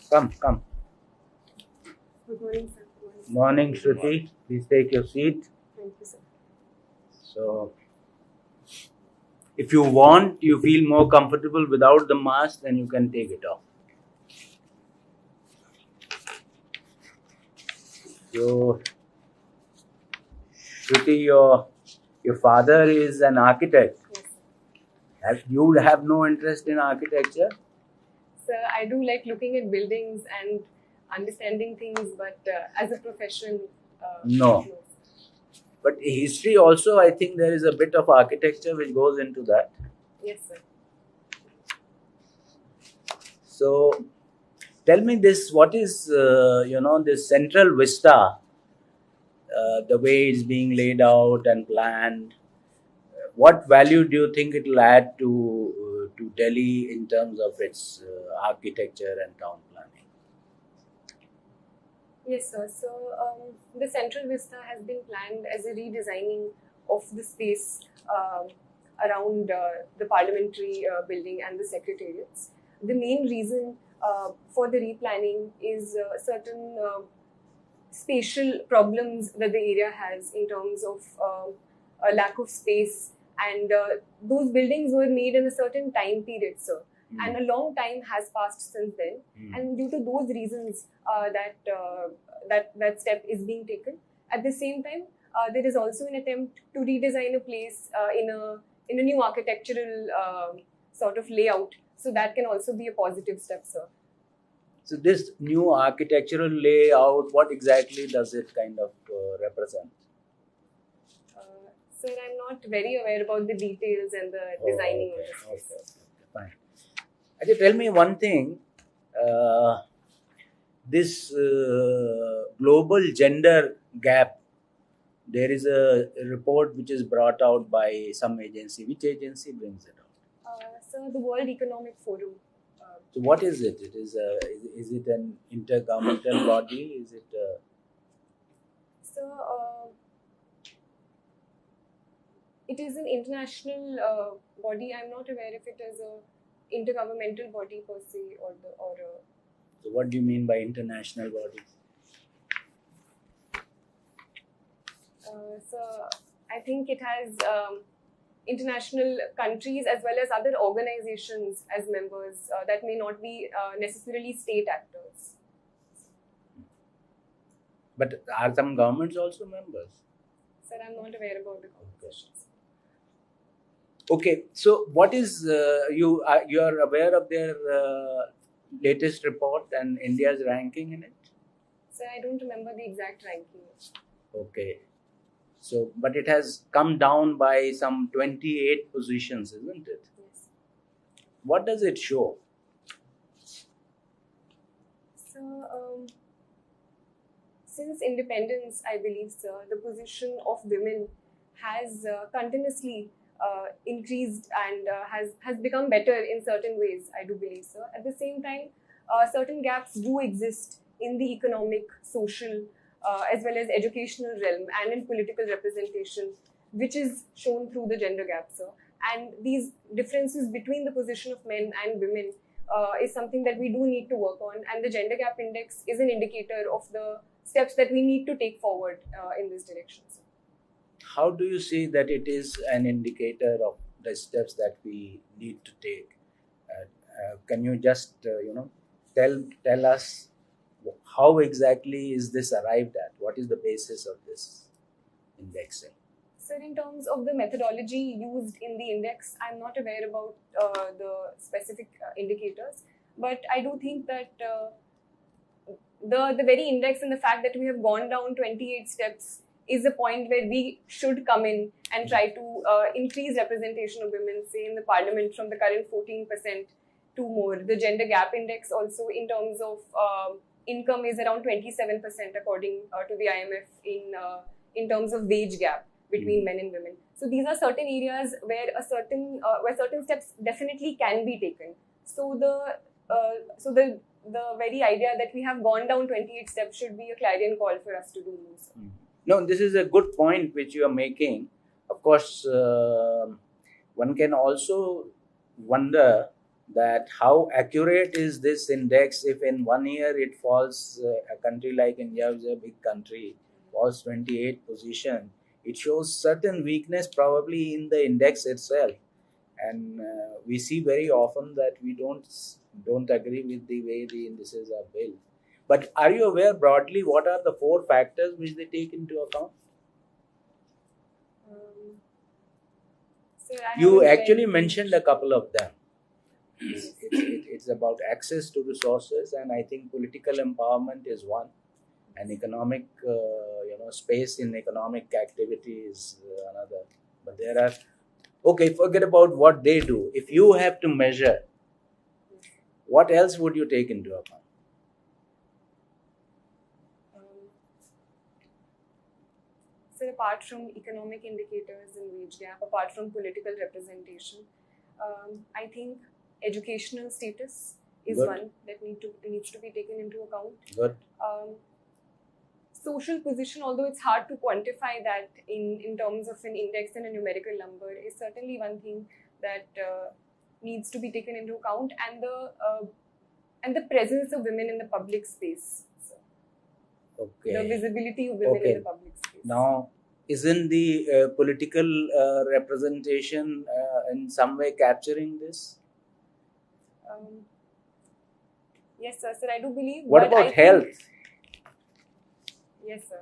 Come, come. Good morning, sir. Morning, Shruti. Please take your seat. Thank you, sir. So, if you want, you feel more comfortable without the mask, then you can take it off. So, Shruti, your father is an architect. Yes, sir. You have no interest in architecture? Sir, I do like looking at buildings and understanding things, but as a profession, No. But history also, I think there is a bit of architecture which goes into that. Yes, sir. So, tell me this: what is this central vista? The way it's being laid out and planned. What value do you think it will add to Delhi in terms of its architecture and town planning? Yes, sir. So the Central Vista has been planned as a redesigning of the space around the parliamentary building and the secretariats. The main reason for the replanning is certain spatial problems that the area has in terms of a lack of space, and those buildings were made in a certain time period, sir. And a long time has passed since then, and due to those reasons that step is being taken. At the same time, there is also an attempt to redesign a place in a new architectural sort of layout, so that can also be a positive step, sir. So this new architectural layout, what exactly does it kind of represent? Sir, I'm not very aware about the details and the designing of this. Okay, fine. Actually, tell me one thing. This global gender gap, there is a report which is brought out by some agency. Which agency brings it out? Sir, the World Economic Forum. So what is it? Is it an intergovernmental body? Is it? It is an international body. I'm not aware if it is a intergovernmental body per se or. So what do you mean by international body? So I think it has international countries as well as other organizations as members that may not be necessarily state actors. But are some governments also members? Sir, I'm not aware about the conversations. Okay, so what is you are aware of their latest report and India's ranking in it? Sir, I don't remember the exact ranking. Okay, so but it has come down by some 28 positions, isn't it? Yes. What does it show? So, since independence, I believe, sir, the position of women has continuously increased and has become better in certain ways, I do believe, sir. At the same time, certain gaps do exist in the economic, social, as well as educational realm and in political representation, which is shown through the gender gap, sir. And these differences between the position of men and women is something that we do need to work on. And the gender gap index is an indicator of the steps that we need to take forward in this direction, sir. How do you see that it is an indicator of the steps that we need to take? Can you just tell us how exactly is this arrived at? What is the basis of this indexing? Sir, in terms of the methodology used in the index, I'm not aware about the specific indicators, but I do think that the very index and the fact that we have gone down 28 steps is a point where we should come in and try to increase representation of women, say in the parliament from the current 14% to more. The gender gap index also in terms of income is around 27% according to the IMF in terms of wage gap between men and women. So these are certain areas where certain steps definitely can be taken. So the very idea that we have gone down 28 steps should be a clarion call for us to do more. No, this is a good point which you are making. Of course, one can also wonder that how accurate is this index if in 1 year it falls, a country like India, which is a big country, falls 28 position. It shows certain weakness probably in the index itself, and we see very often that we don't agree with the way the indices are built. But are you aware broadly what are the four factors which they take into account? So I You haven't actually read- mentioned a couple of them. It's about access to resources, and I think political empowerment is one, and economic space in economic activity is another. But there are, okay, forget about what they do. If you have to measure, what else would you take into account? So apart from economic indicators and wage gap, apart from political representation, I think educational status is Good. one that needs to be taken into account. Good. Social position, although it's hard to quantify that in terms of an index and a numerical number, is certainly one thing that needs to be taken into account, and the presence of women in the public space. So, Okay. the visibility of women in the public space. Now, isn't the political representation in some way capturing this? Yes, sir. Sir, I do believe. What but about health? Yes, sir.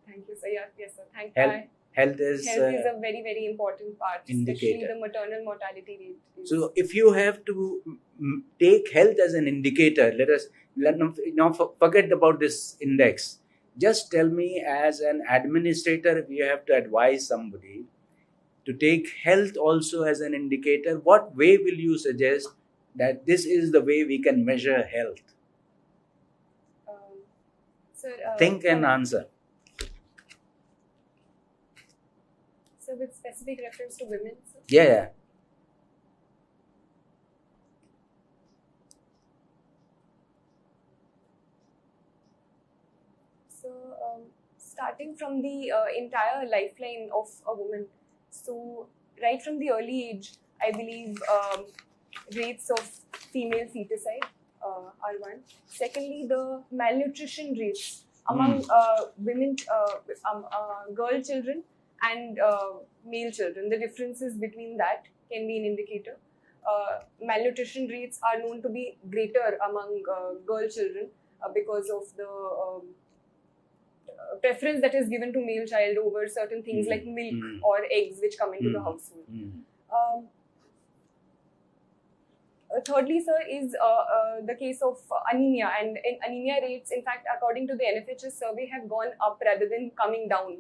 Thank you, sir. Yes, sir. Thank Health, you. health is Health is a very, very important part, especially indicator. the maternal mortality rate. So, if you have to take health as an indicator, forget about this index. Just tell me, as an administrator, if you have to advise somebody to take health also as an indicator, what way will you suggest that this is the way we can measure health? Sir, think and answer. So, with specific reference to women, sir? Yeah. So, starting from the entire lifeline of a woman, so right from the early age, I believe rates of female feticide are one. Secondly, the malnutrition rates among women, girl children and male children. The differences between that can be an indicator. Malnutrition rates are known to be greater among girl children because of the preference that is given to male child over certain things like milk or eggs which come into the household. Thirdly, sir, is the case of anemia, and anemia rates, in fact, according to the NFHS survey, have gone up rather than coming down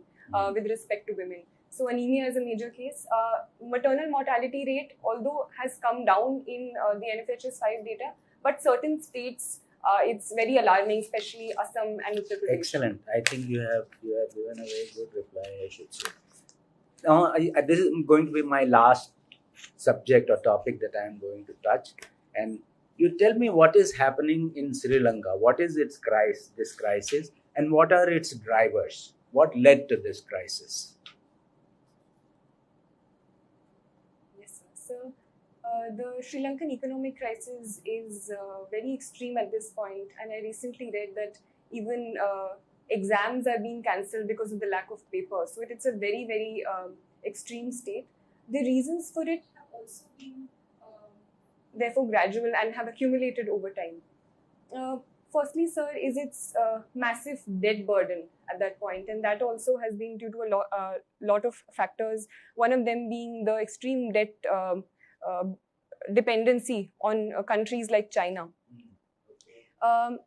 with respect to women. So anemia is a major case. Maternal mortality rate, although has come down in the NFHS 5 data, but certain states it's very alarming, especially Assam and Uttar Pradesh. Excellent. I think you have given a very good reply, I should say. Now, this is going to be my last subject or topic that I am going to touch. And you tell me what is happening in Sri Lanka. What is this crisis, and what are its drivers? What led to this crisis? Yes, sir. So, the Sri Lankan economic crisis is very extreme at this point, and I recently read that even exams are being cancelled because of the lack of paper. So it's a very, very extreme state. The reasons for it have also been therefore gradual and have accumulated over time. Firstly, sir, is its massive debt burden at that point, and that also has been due to a lot of factors. One of them being the extreme debt dependency on countries like China.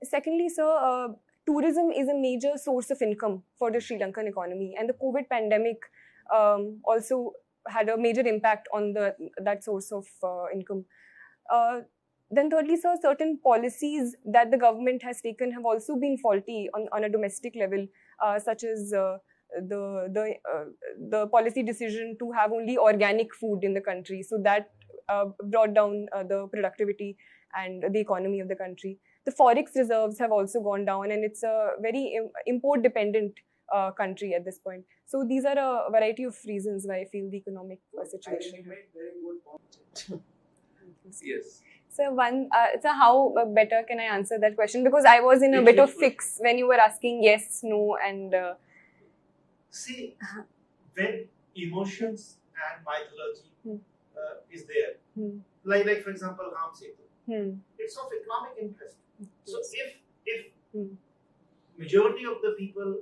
Secondly, sir, tourism is a major source of income for the Sri Lankan economy, and the COVID pandemic also had a major impact on that source of income. Then thirdly, sir, certain policies that the government has taken have also been faulty on a domestic level, such as the policy decision to have only organic food in the country. So that brought down the productivity and the economy of the country. The forex reserves have also gone down, and it's a very import-dependent country at this point. So these are a variety of reasons why I feel the economic situation. You made very good points. Yes. So how better can I answer that question? Because I was in a bit of fix when you were asking yes, no, and see, when emotions and mythology is there, like for example, Ram Setu, it's of economic interest. So if majority of the people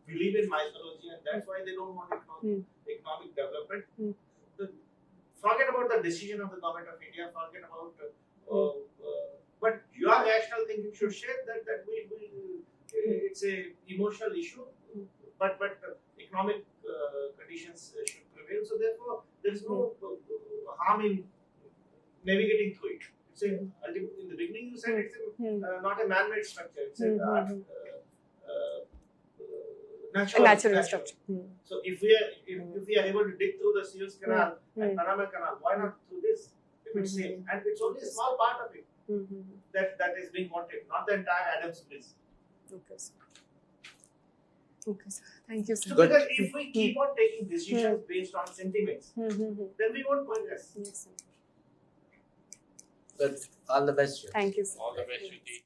believe in mythology and that's why they don't want economic development, forget about the decision of the government of India, forget about but your rational thinking should share that it's a emotional issue, but economic conditions should prevail. So therefore, there is no harm in navigating through it. It's in the beginning you said it's not a man-made structure. It's a natural structure. So if we are able to dig through the Suez Canal and Panama Canal, why not through this? If it's safe, and it's only a small part of it that is being wanted, not the entire Adams Bridge. Okay, sir. Okay, sir. Thank you, sir. So because if we keep on taking decisions based on sentiments, then we won't progress. Yes, sir. Good. All the best. Thank you, sir. All the best, Shruti.